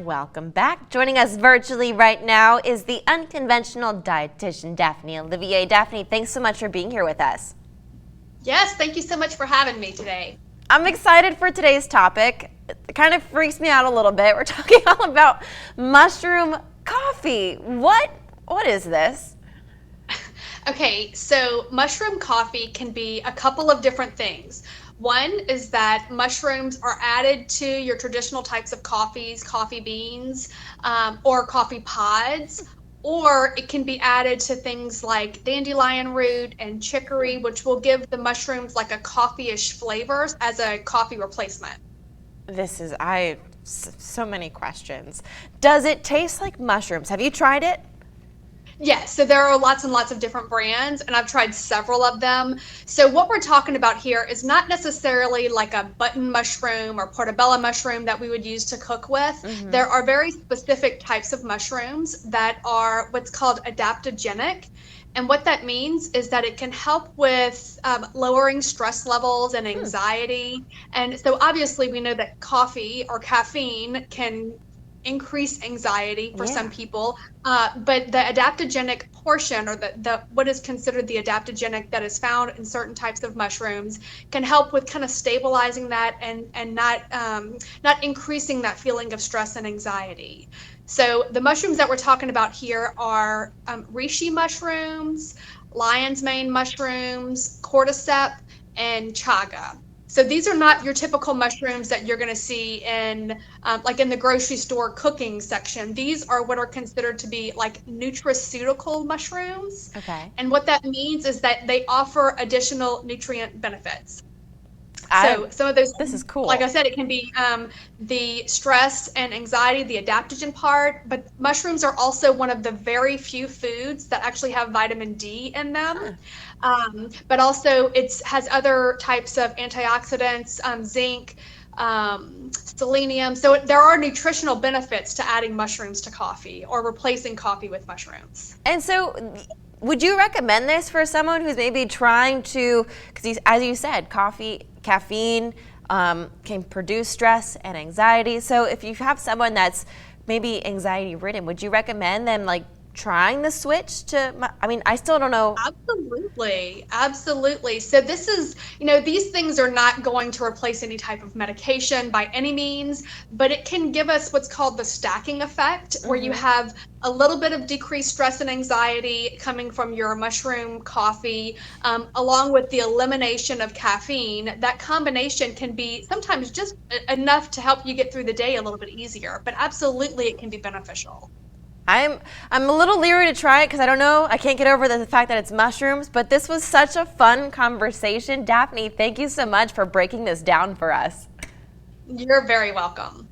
Welcome back. Joining us virtually right now is the Unconventional Dietitian, Daphne Olivier. Daphne, thanks so much for being here with us. Yes, thank you so much for having me today. I'm excited for today's topic. It kind of freaks me out a little bit. We're talking all about mushroom coffee. What is this? Okay, so mushroom coffee can be a couple of different things. One is that mushrooms are added to your traditional types of coffees, coffee beans, or coffee pods, or it can be added to things like dandelion root and chicory, which will give the mushrooms like a coffee-ish flavor as a coffee replacement. So many questions. Does it taste like mushrooms? Have you tried it? Yes, so there are lots and lots of different brands, and I've tried several of them. So what we're talking about here is not necessarily like a button mushroom or portobello mushroom that we would use to cook with. There are very specific types of mushrooms that are what's called adaptogenic. And what that means is that it can help with lowering stress levels and anxiety. And so obviously we know that coffee or caffeine can increase anxiety for some people, but the adaptogenic portion, or the what is considered the adaptogenic that is found in certain types of mushrooms, can help with kind of stabilizing that and not increasing that feeling of stress and anxiety. So the mushrooms that we're talking about here are reishi mushrooms, lion's mane mushrooms, cordyceps, and chaga. So these are not your typical mushrooms that you're going to see in like in the grocery store cooking section. These are what are considered to be like nutraceutical mushrooms. Okay. And what that means is that they offer additional nutrient benefits. So some of those, This is cool. like I said, it can be the stress and anxiety, the adaptogen part, but mushrooms are also one of the very few foods that actually have vitamin D in them. But also it has other types of antioxidants, zinc, selenium. So there are nutritional benefits to adding mushrooms to coffee or replacing coffee with mushrooms. And so would you recommend this for someone who's maybe trying to, because as you said, caffeine can produce stress and anxiety. So if you have someone that's maybe anxiety ridden, would you recommend them like trying the switch to, I still don't know. Absolutely. So this is, these things are not going to replace any type of medication by any means, but it can give us what's called the stacking effect, where you have a little bit of decreased stress and anxiety coming from your mushroom coffee, along with the elimination of caffeine. That combination can be sometimes just enough to help you get through the day a little bit easier, but absolutely it can be beneficial. I'm a little leery to try it because I don't know. I can't get over the fact that it's mushrooms, but this was such a fun conversation. Daphne, thank you so much for breaking this down for us. You're very welcome.